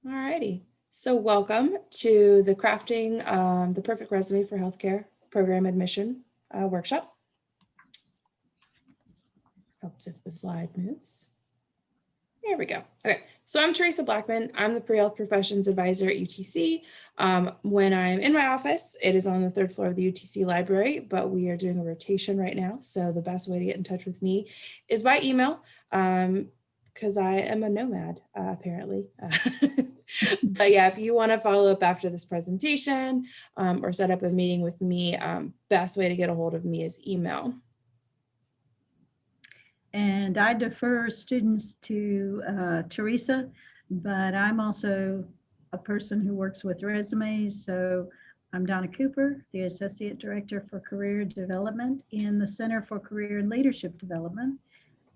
Alrighty, so welcome to the Crafting the Perfect Resume for Healthcare Program Admission workshop. Helps if the slide moves. There we go. Okay, so I'm Teresa Blackman. I'm the Pre-Health Professions Advisor at UTC. When I'm in my office, it is on the third floor of the UTC library, but we are doing a rotation right now. So the best way to get in touch with me is by email. Because I am a nomad, apparently. But yeah, if you want to follow up after this presentation or set up a meeting with me, best way to get a hold of me is email. And I defer students to Teresa, but I'm also a person who works with resumes. So I'm Donna Cooper, the Associate Director for Career Development in the Center for Career and Leadership Development.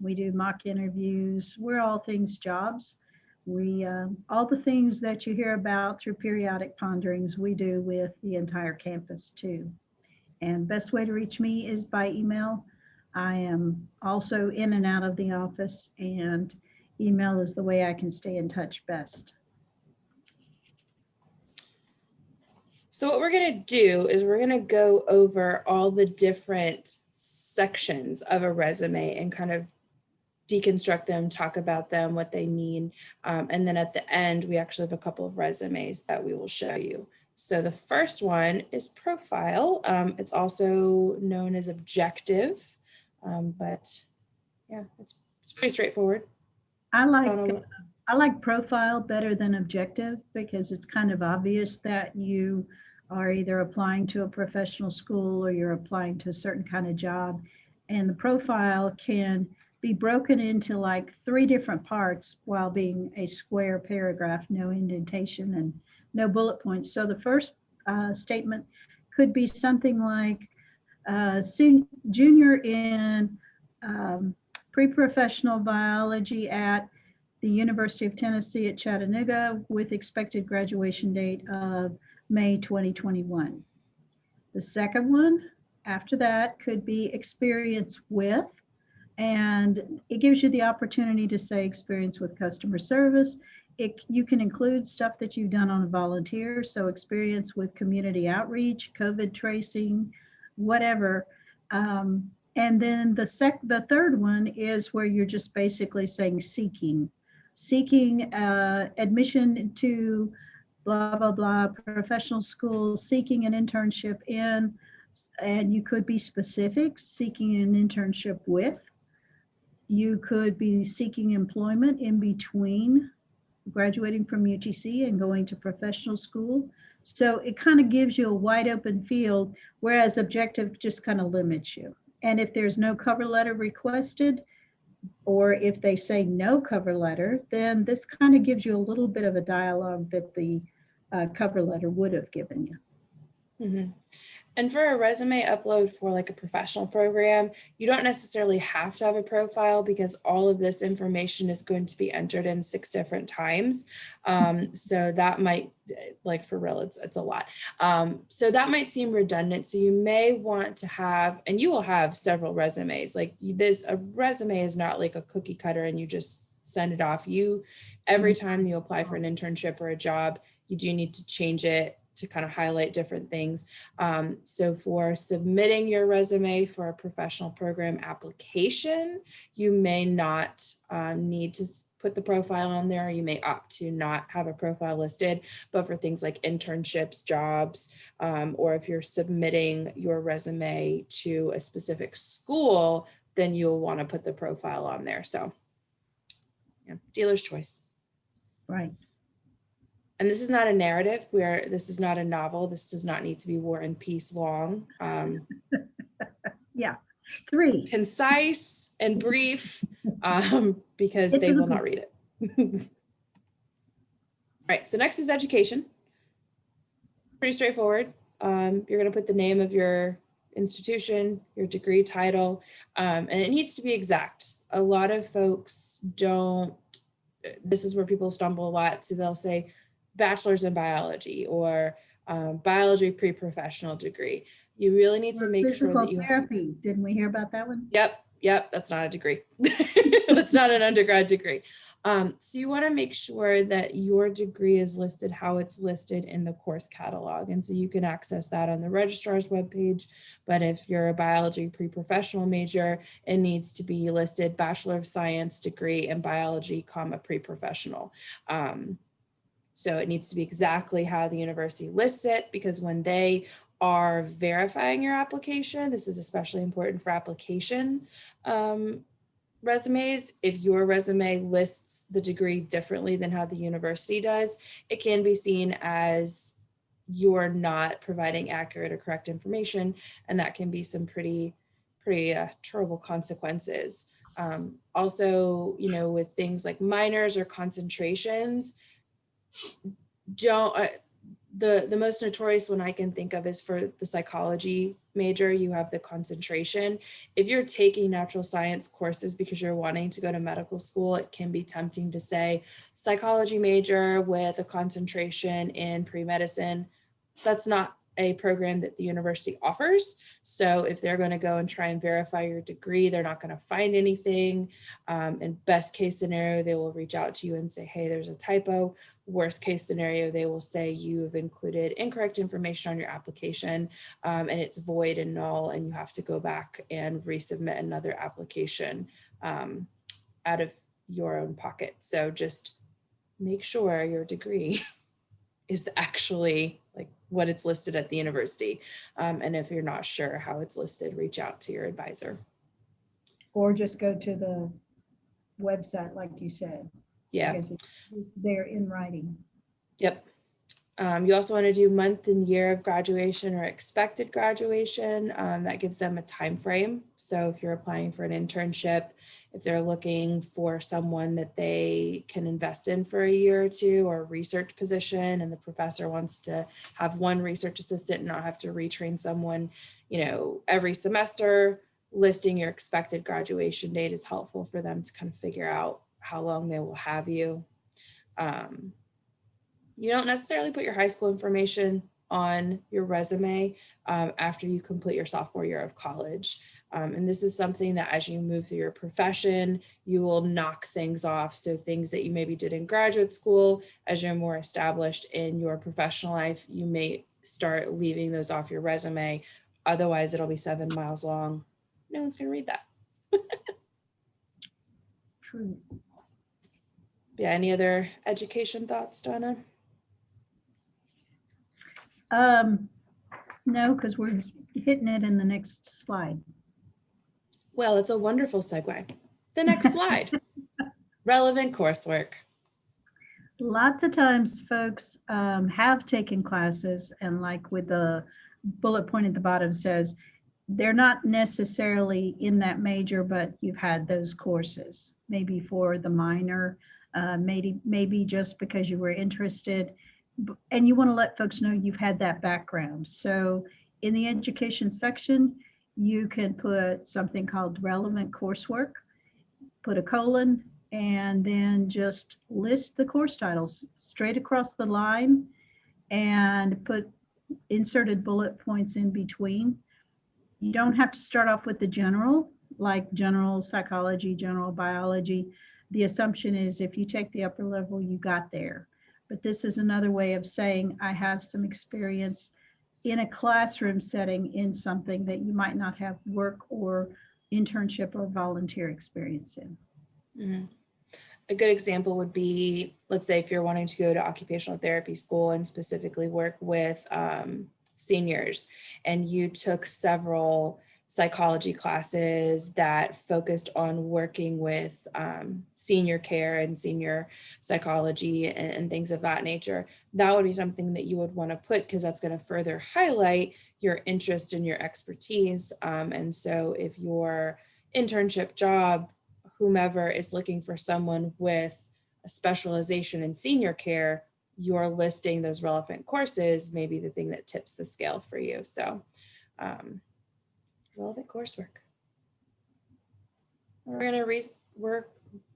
We do mock interviews. We're all things jobs. We all the things that you hear about through periodic ponderings, we do with the entire campus too. And best way to reach me is by email. I am also in and out of the office, and email is the way I can stay in touch best. So what we're going to do is we're going to go over all the different sections of a resume and kind of deconstruct them, talk about them, what they mean. And then at the end, we actually have a couple of resumes that we will show you. So the first one is profile. It's also known as objective, but yeah, it's pretty straightforward. I like profile better than objective because it's kind of obvious that you are either applying to a professional school or you're applying to a certain kind of job. And the profile can be broken into like 3 different parts while being a square paragraph, no indentation and no bullet points. So the first statement could be something like junior in pre-professional biology at the University of Tennessee at Chattanooga with expected graduation date of May 2021. The second one after that could be experience with, and it gives you the opportunity to say experience with customer service. You can include stuff that you've done on a volunteer, so experience with community outreach, COVID tracing, whatever. And then the third one is where you're just basically saying seeking admission to blah, blah, blah, professional school, seeking an internship in, and you could be specific, seeking an internship with. You could be seeking employment in between graduating from UTC and going to professional school. So it kind of gives you a wide open field, whereas objective just kind of limits you. And if there's no cover letter requested, or if they say no cover letter, then this kind of gives you a little bit of a dialogue that the cover letter would have given you. Mm-hmm. And for a resume upload for like a professional program, you don't necessarily have to have a profile because all of this information is going to be entered in 6 different times. So that might, like for real, it's a lot. So that might seem redundant. So you may want to have, and you will have several resumes. Like a resume is not like a cookie cutter and you just send it off. Every time you apply for an internship or a job, you do need to change it to kind of highlight different things. So for submitting your resume for a professional program application, you may not need to put the profile on there. You may opt to not have a profile listed, but for things like internships, jobs, or if you're submitting your resume to a specific school, then you'll want to put the profile on there. So yeah, dealer's choice. Right. And this is not a narrative this is not a novel. This does not need to be War and Peace long. Yeah, 3. Concise and brief because they will not read it. All right, so next is education. Pretty straightforward. You're going to put the name of your institution, your degree title, and it needs to be exact. A lot of folks don't, this is where people stumble a lot. So they'll say, bachelor's in biology or biology pre-professional degree. You really need to make sure that you therapy. Didn't we hear about that one? Yep. Yep, that's not a degree. That's not an undergrad degree. So you want to make sure that your degree is listed how it's listed in the course catalog. And so you can access that on the registrar's webpage. But if you're a biology pre-professional major, it needs to be listed Bachelor of Science degree in biology, comma, pre-professional. So it needs to be exactly how the university lists it, because when they are verifying your application, this is especially important for application resumes. If your resume lists the degree differently than how the university does, it can be seen as you're not providing accurate or correct information, and that can be some pretty terrible consequences. Also, you know, with things like minors or concentrations, don't the most notorious one I can think of is for the psychology major. You have the concentration. If you're taking natural science courses because you're wanting to go to medical school, it can be tempting to say psychology major with a concentration in pre-medicine. That's not a program that the university offers. So if they're going to go and try and verify your degree, they're not going to find anything. In best case scenario, they will reach out to you and say, hey, there's a typo. Worst case scenario, they will say you've included incorrect information on your application, and it's void and null, and you have to go back and resubmit another application out of your own pocket. So just make sure your degree is actually like what it's listed at the university. And if you're not sure how it's listed, reach out to your advisor. Or just go to the website, like you said. Yeah. Because it's there in writing. Yep. You also want to do month and year of graduation or expected graduation. That gives them a time frame. So if you're applying for an internship, if they're looking for someone that they can invest in for a year or two, or a research position, and the professor wants to have one research assistant and not have to retrain someone, you know, every semester, listing your expected graduation date is helpful for them to kind of figure out how long they will have you. You don't necessarily put your high school information on your resume after you complete your sophomore year of college. And this is something that as you move through your profession, you will knock things off. So things that you maybe did in graduate school, as you're more established in your professional life, you may start leaving those off your resume. Otherwise, it'll be 7 miles long. No one's going to read that. True. Yeah, any other education thoughts, Donna? No, because we're hitting it in the next slide. Well, it's a wonderful segue. The next slide, relevant coursework. Lots of times folks have taken classes, and like with the bullet point at the bottom says, they're not necessarily in that major, but you've had those courses, maybe for the minor, maybe just because you were interested, and you want to let folks know you've had that background. So in the education section, you can put something called relevant coursework, put a colon, and then just list the course titles straight across the line and put inserted bullet points in between. You don't have to start off with the general, like general psychology, general biology. The assumption is if you take the upper level, you got there. But this is another way of saying I have some experience in a classroom setting in something that you might not have work or internship or volunteer experience in. Mm-hmm. A good example would be, let's say if you're wanting to go to occupational therapy school and specifically work with seniors, and you took several psychology classes that focused on working with senior care and senior psychology and things of that nature, that would be something that you would want to put, because that's going to further highlight your interest and your expertise. And so if your internship job, whomever is looking for someone with a specialization in senior care, you're listing those relevant courses, maybe the thing that tips the scale for you. So relevant coursework. We're going to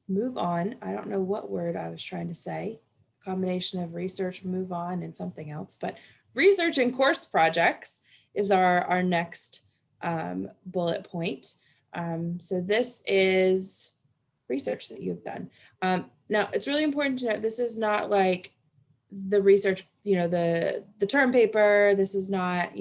move on. I don't know what word I was trying to say. Combination of research, move on, and something else. But research and course projects is our next bullet point. So this is research that you've done. Now, it's really important to note this is not like the research, the term paper. This is not,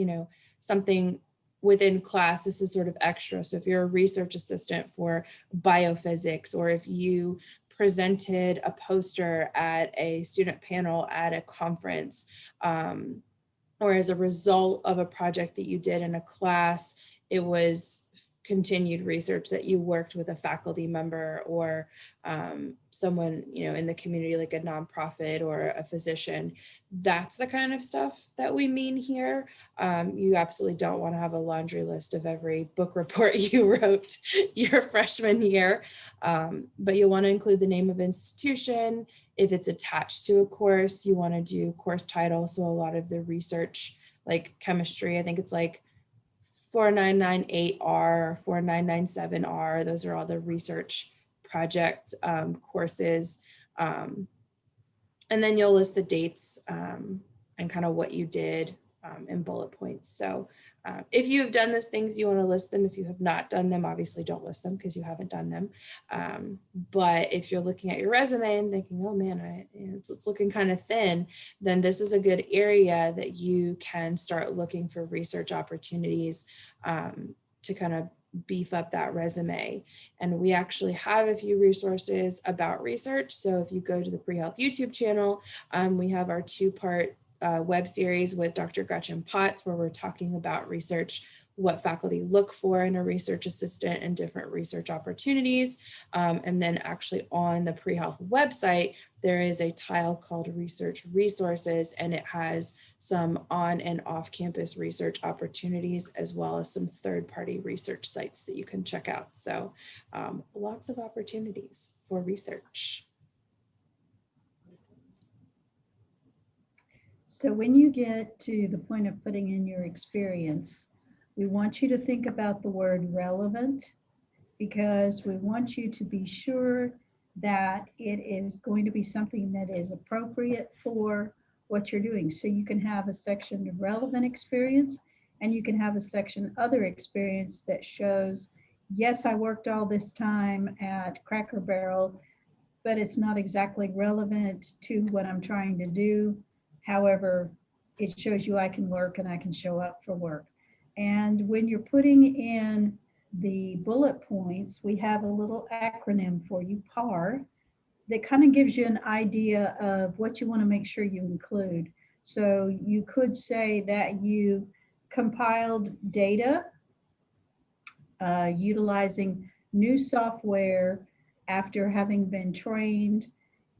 something within class. This is sort of extra. So if you're a research assistant for biophysics, or if you presented a poster at a student panel at a conference, or as a result of a project that you did in a class, it was continued research that you worked with a faculty member or someone, in the community, like a nonprofit or a physician. That's the kind of stuff that we mean here. You absolutely don't want to have a laundry list of every book report you wrote your freshman year, but you'll want to include the name of institution. If it's attached to a course, you want to do course title. So a lot of the research, like chemistry, I think it's like 4998R, 4997R. Those are all the research project courses. And then you'll list the dates and kind of what you did in bullet points. So if you have done those things, you want to list them. If you have not done them, obviously don't list them because you haven't done them. But if you're looking at your resume and thinking, oh man, it's looking kind of thin, then this is a good area that you can start looking for research opportunities to kind of beef up that resume. And we actually have a few resources about research. So if you go to the Pre-Health YouTube channel, we have our 2-part web series with Dr. Gretchen Potts, where we're talking about research, what faculty look for in a research assistant and different research opportunities. And then actually on the Pre-Health website, there is a tile called Research Resources, and it has some on and off campus research opportunities, as well as some third-party research sites that you can check out. So lots of opportunities for research. So when you get to the point of putting in your experience, we want you to think about the word relevant, because we want you to be sure that it is going to be something that is appropriate for what you're doing. So you can have a section of relevant experience, and you can have a section other experience that shows, yes, I worked all this time at Cracker Barrel, but it's not exactly relevant to what I'm trying to do. However, it shows you I can work and I can show up for work. And when you're putting in the bullet points, we have a little acronym for you, PAR, that kind of gives you an idea of what you want to make sure you include. So you could say that you compiled data utilizing new software after having been trained,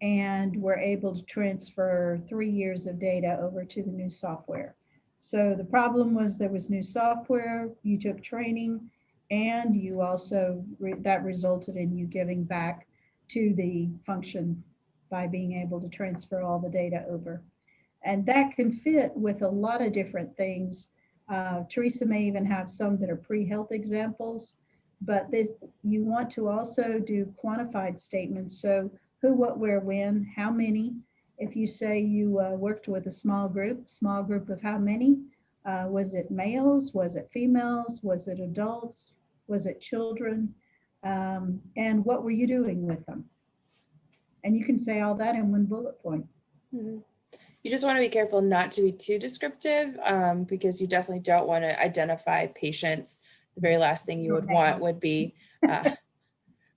and were able to transfer 3 years of data over to the new software. So the problem was there was new software, you took training, and you also, that resulted in you giving back to the function by being able to transfer all the data over. And that can fit with a lot of different things. Teresa may even have some that are pre-health examples, but this, you want to also do quantified statements. So who, what, where, when, how many. If you say you worked with a small group of how many? Was it males? Was it females? Was it adults? Was it children? And what were you doing with them? And you can say all that in one bullet point. Mm-hmm. You just want to be careful not to be too descriptive, because you definitely don't want to identify patients. The very last thing you would want would be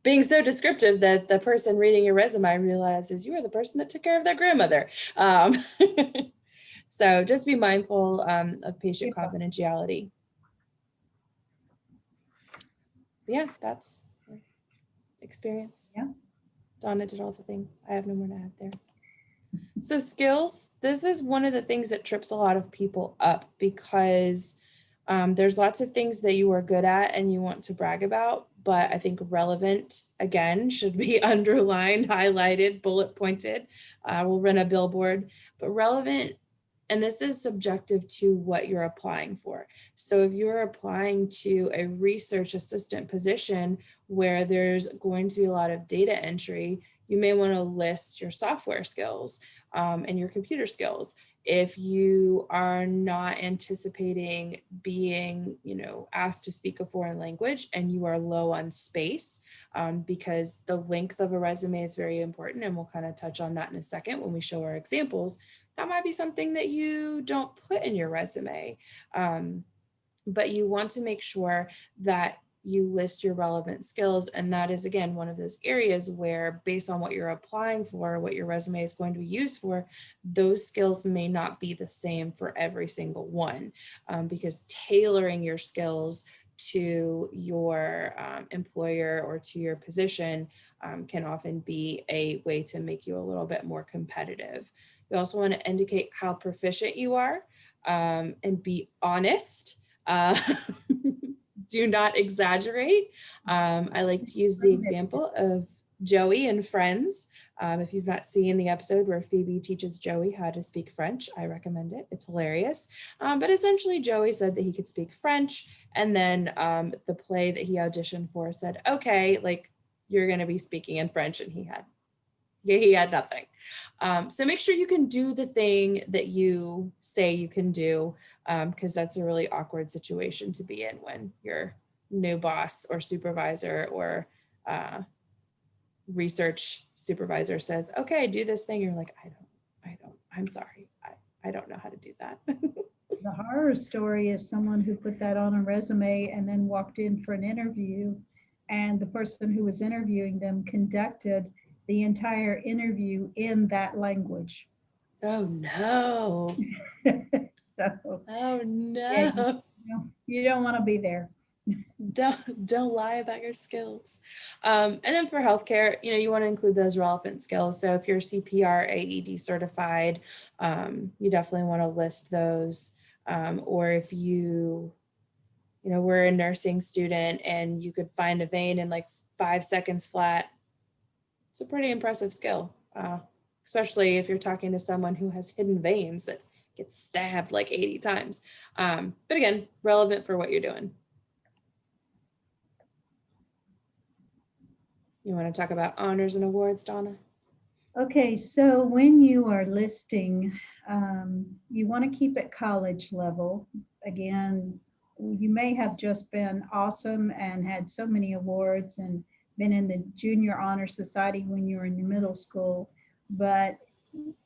being so descriptive that the person reading your resume realizes you are the person that took care of their grandmother. So just be mindful of patient confidentiality. Yeah, that's experience. Yeah. Donna did all the things. I have no more to add there. So skills, this is one of the things that trips a lot of people up, because there's lots of things that you are good at and you want to brag about, but I think relevant, again, should be underlined, highlighted, bullet pointed. We'll run a billboard, but relevant, and this is subjective to what you're applying for. So if you're applying to a research assistant position where there's going to be a lot of data entry, you may want to list your software skills and your computer skills. If you are not anticipating being, asked to speak a foreign language and you are low on space, because the length of a resume is very important, and we'll kind of touch on that in a second when we show our examples, that might be something that you don't put in your resume. But you want to make sure that you list your relevant skills. And that is, again, one of those areas where, based on what you're applying for, what your resume is going to be used for, those skills may not be the same for every single one, because tailoring your skills to your employer or to your position can often be a way to make you a little bit more competitive. You also want to indicate how proficient you are, and be honest. Do not exaggerate. I like to use the example of Joey and Friends. If you've not seen the episode where Phoebe teaches Joey how to speak French, I recommend it. It's hilarious. But essentially, Joey said that he could speak French, and then the play that he auditioned for said, "Okay, like, you're going to be speaking in French," and he had nothing. So make sure you can do the thing that you say you can do, because that's a really awkward situation to be in when your new boss or supervisor or research supervisor says, "Okay, do this thing." You're like, I'm sorry. I don't know how to do that. The horror story is someone who put that on a resume and then walked in for an interview, and the person who was interviewing them conducted the entire interview in that language. Oh no. So, Oh yeah, no. you don't want to be there. Don't lie about your skills. And then for healthcare, you want to include those relevant skills. So if you're CPR AED certified, you definitely want to list those. Or if you were a nursing student and you could find a vein in like 5 seconds flat, it's a pretty impressive skill, especially if you're talking to someone who has hidden veins that gets stabbed like 80 times. But again, relevant for what you're doing. You want to talk about honors and awards, Donna? Okay, so when you are listing, you want to keep it college level. Again, you may have just been awesome and had so many awards and been in the Junior Honor Society when you were in middle school, but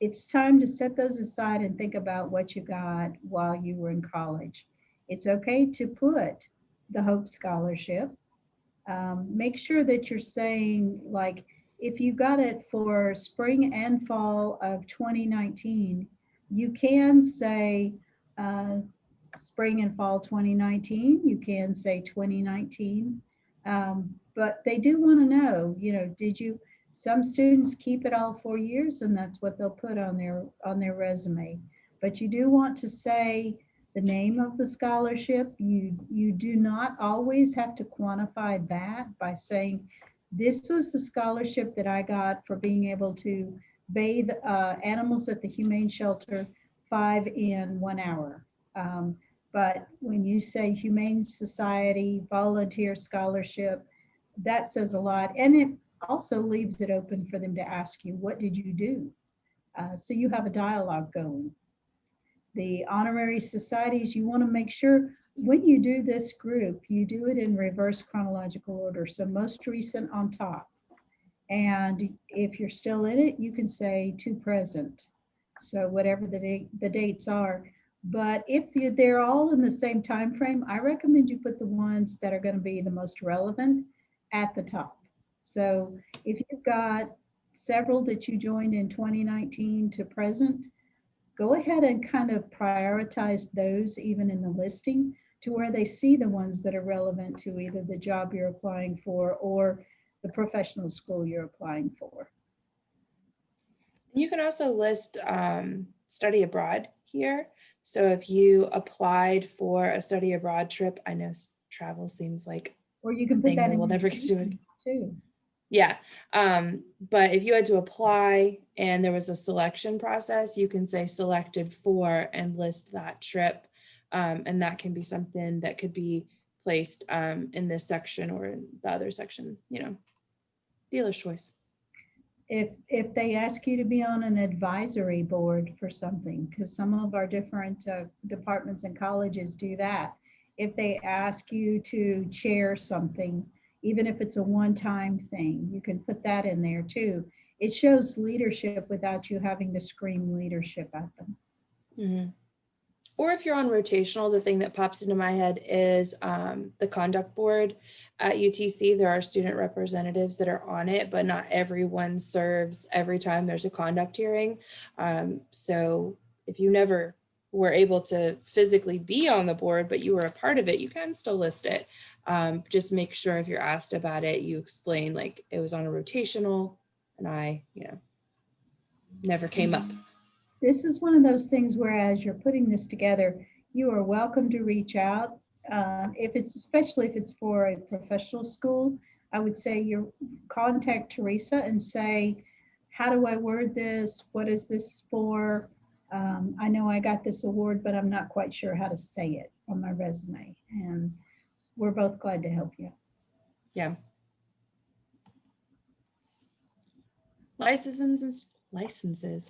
it's time to set those aside and think about what you got while you were in college. It's okay to put the Hope Scholarship. Make sure that you're saying, like, if you got it for spring and fall of 2019, you can say spring and fall 2019. You can say 2019. But they do want to know, some students keep it all 4 years, and that's what they'll put on their resume. But you do want to say the name of the scholarship. You do not always have to quantify that by saying, this was the scholarship that I got for being able to bathe animals at the humane shelter 5 in 1 hour. But when you say Humane Society volunteer scholarship, that says a lot. And it also leaves it open for them to ask you, what did you do? So you have a dialogue going. The honorary societies, you want to make sure when you do this group, you do it in reverse chronological order. So most recent on top. And if you're still in it, you can say to present. So whatever the dates are. But if they're all in the same time frame, I recommend you put the ones that are going to be the most relevant at the top. So if you've got several that you joined in 2019 to present, go ahead and kind of prioritize those even in the listing to where they see the ones that are relevant to either the job you're applying for or the professional school you're applying for. You can also list study abroad here. So if you applied for a study abroad trip, I know travel seems like Or you can a put thing that that in we'll never get to it. too. Yeah. But if you had to apply and there was a selection process, you can say selected for and list that trip. And that can be something that could be placed in this section or in the other section, dealer's choice. If they ask you to be on an advisory board for something, because some of our different departments and colleges do that. If they ask you to chair something, even if it's a one-time thing, you can put that in there too. It shows leadership without you having to scream leadership at them. Mhm. Or if you're on rotational, the thing that pops into my head is the conduct board at UTC. There are student representatives that are on it, but not everyone serves every time there's a conduct hearing. So if you never were able to physically be on the board, but you were a part of it, you can still list it. Just make sure if you're asked about it, you explain like it was on a rotational and I, never came up. This is one of those things where as you're putting this together, you are welcome to reach out. If it's, especially if it's for a professional school, I would say you contact Teresa and say, how do I word this? What is this for? I know I got this award, but I'm not quite sure how to say it on my resume. And we're both glad to help you. Yeah. Licenses,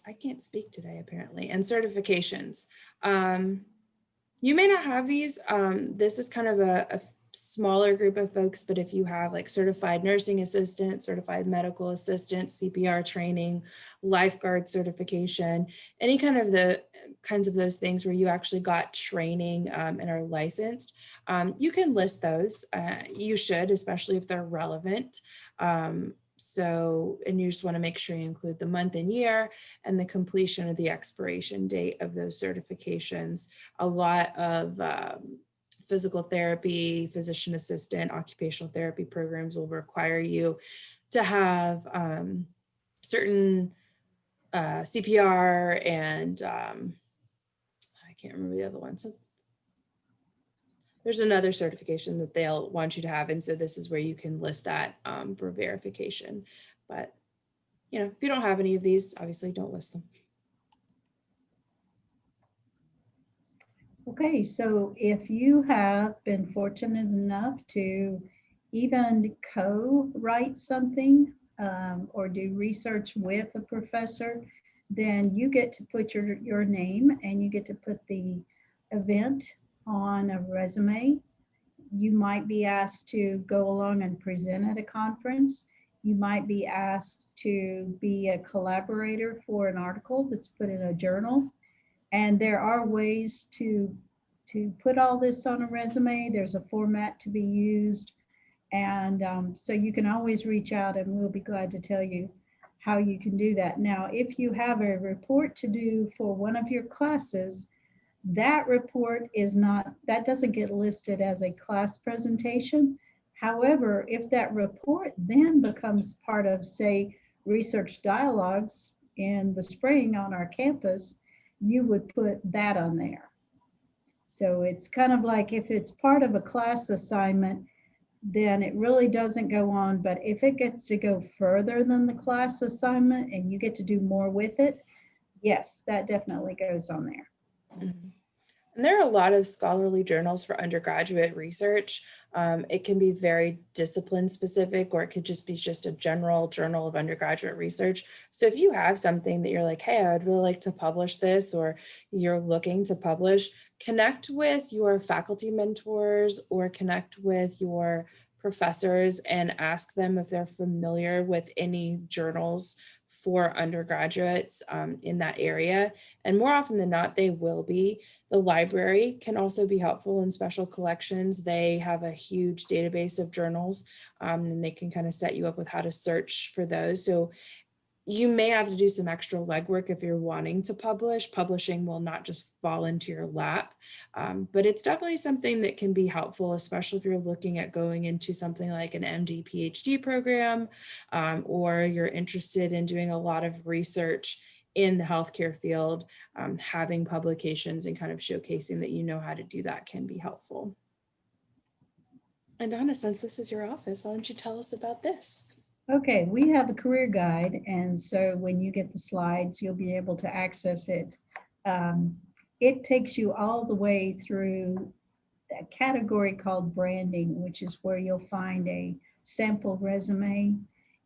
I can't speak today apparently, and certifications. You may not have these. This is kind of a smaller group of folks, but if you have like certified nursing assistant, certified medical assistant, CPR training, lifeguard certification, any kind of the kinds of those things where you actually got training and are licensed, you can list those. You should, especially if they're relevant. And you just want to make sure you include the month and year and the completion of the expiration date of those certifications. A lot of physical therapy, physician assistant, occupational therapy programs will require you to have certain CPR and I can't remember the other one. So there's another certification that they'll want you to have. And so this is where you can list that for verification. But, if you don't have any of these, obviously don't list them. Okay, so if you have been fortunate enough to even co-write something or do research with a professor, then you get to put your name and you get to put the event on a resume. You might be asked to go along and present at a conference. You might be asked to be a collaborator for an article that's put in a journal. And there are ways to put all this on a resume. There's a format to be used. And so you can always reach out and we'll be glad to tell you how you can do that. Now, if you have a report to do for one of your classes, that report that doesn't get listed as a class presentation. However, if that report then becomes part of, say, research dialogues in the spring on our campus, you would put that on there. So it's kind of like if it's part of a class assignment, then it really doesn't go on. But if it gets to go further than the class assignment and you get to do more with it, yes, that definitely goes on there. Mm-hmm. And there are a lot of scholarly journals for undergraduate research. It can be very discipline specific, or it could just be just a general journal of undergraduate research. So if you have something that you're like, hey, I'd really like to publish this, or you're looking to publish, connect with your faculty mentors or connect with your professors and ask them if they're familiar with any journals for undergraduates in that area. And more often than not, they will be. The library can also be helpful in special collections. They have a huge database of journals and they can kind of set you up with how to search for those. So you may have to do some extra legwork if you're wanting to publish. Publishing will not just fall into your lap, but it's definitely something that can be helpful, especially if you're looking at going into something like an MD, PhD program, or you're interested in doing a lot of research in the healthcare field. Having publications and kind of showcasing that you know how to do that can be helpful. And Donna, since this is your office, why don't you tell us about this? Okay, we have a career guide, and so when you get the slides, you'll be able to access it. It takes you all the way through a category called branding, which is where you'll find a sample resume.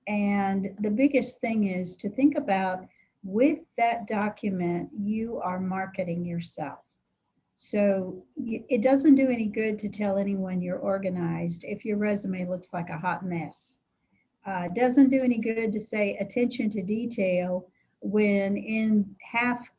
And the biggest thing is to think about, with that document, you are marketing yourself. So it doesn't do any good to tell anyone you're organized if your resume looks like a hot mess. It doesn't do any good to say attention to detail when in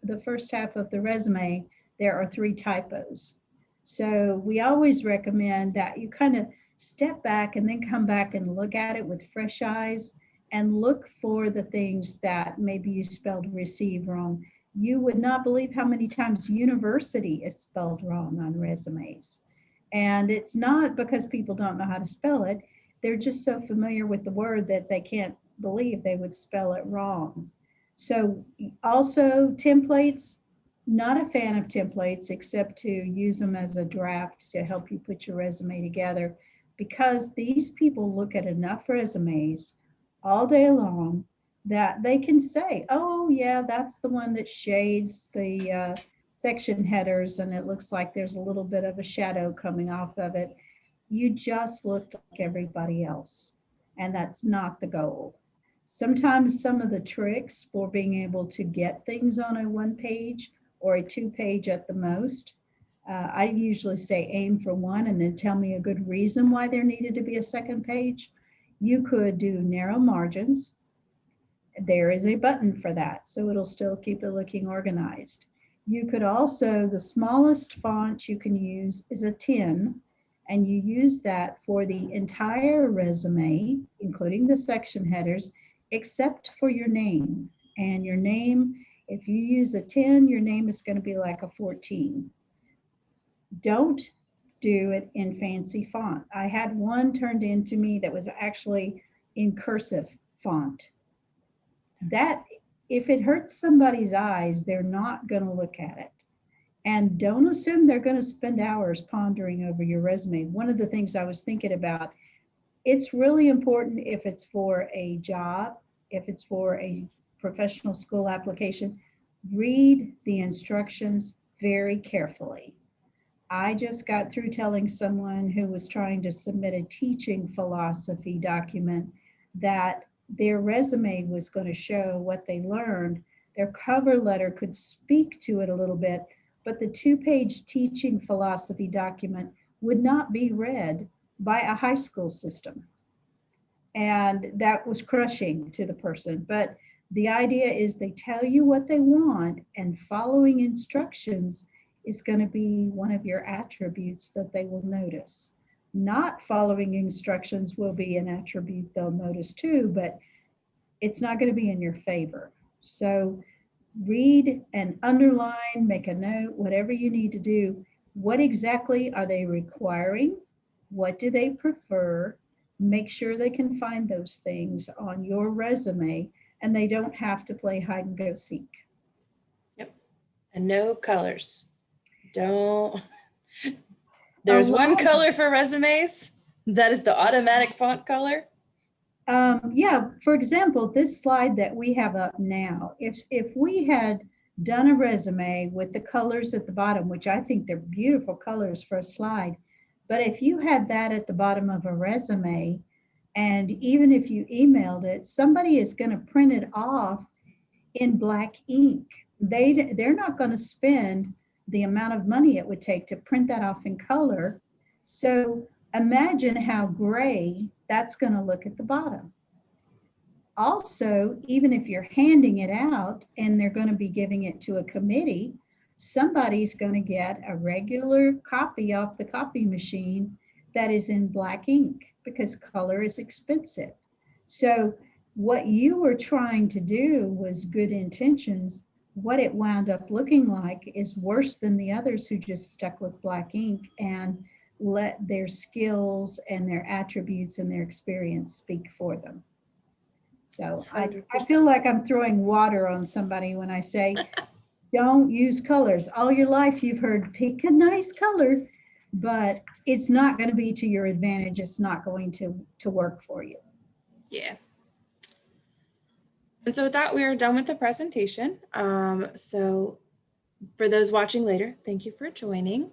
the first half of the resume, there are 3 typos. So we always recommend that you kind of step back and then come back and look at it with fresh eyes and look for the things that maybe you spelled receive wrong. You would not believe how many times university is spelled wrong on resumes. And it's not because people don't know how to spell it. They're just so familiar with the word that they can't believe they would spell it wrong. So also templates, not a fan of templates except to use them as a draft to help you put your resume together, because these people look at enough resumes all day long that they can say, oh yeah, that's the one that shades the section headers and it looks like there's a little bit of a shadow coming off of it. You just look like everybody else, and that's not the goal. Sometimes some of the tricks for being able to get things on a 1 page or a 2 page at the most, I usually say aim for 1 and then tell me a good reason why there needed to be a 2nd page. You could do narrow margins. There is a button for that, so it'll still keep it looking organized. You could also, the smallest font you can use is a 10, and you use that for the entire resume, including the section headers, except for your name. And your name, if you use a 10, your name is going to be like a 14. Don't do it in fancy font. I had one turned into me that was actually in cursive font. That, if it hurts somebody's eyes, they're not going to look at it. And don't assume they're going to spend hours pondering over your resume. One of the things I was thinking about, it's really important if it's for a job, if it's for a professional school application, read the instructions very carefully. I just got through telling someone who was trying to submit a teaching philosophy document that their resume was going to show what they learned. Their cover letter could speak to it a little bit, but the 2-page teaching philosophy document would not be read by a high school system. And that was crushing to the person. But the idea is they tell you what they want, and following instructions is going to be one of your attributes that they will notice. Not following instructions will be an attribute they'll notice too, but it's not going to be in your favor. So read and underline, make a note, whatever you need to do. What exactly are they requiring? What do they prefer? Make sure they can find those things on your resume and they don't have to play hide and go seek. Yep. And no colors. Don't. There's one color for resumes. That is the automatic font color. Yeah, for example, this slide that we have up now, if we had done a resume with the colors at the bottom, which I think they're beautiful colors for a slide, but if you had that at the bottom of a resume, and even if you emailed it, somebody is going to print it off in black ink. They're not going to spend the amount of money it would take to print that off in color. So imagine how gray that's going to look at the bottom. Also, even if you're handing it out and they're going to be giving it to a committee, somebody's going to get a regular copy off the copy machine that is in black ink because color is expensive. So what you were trying to do was good intentions. What it wound up looking like is worse than the others who just stuck with black ink and let their skills and their attributes and their experience speak for them. So I feel like I'm throwing water on somebody when I say, don't use colors. All your life you've heard, pick a nice color, but it's not going to be to your advantage. It's not going to work for you. Yeah. And so with that, we are done with the presentation. So for those watching later, thank you for joining.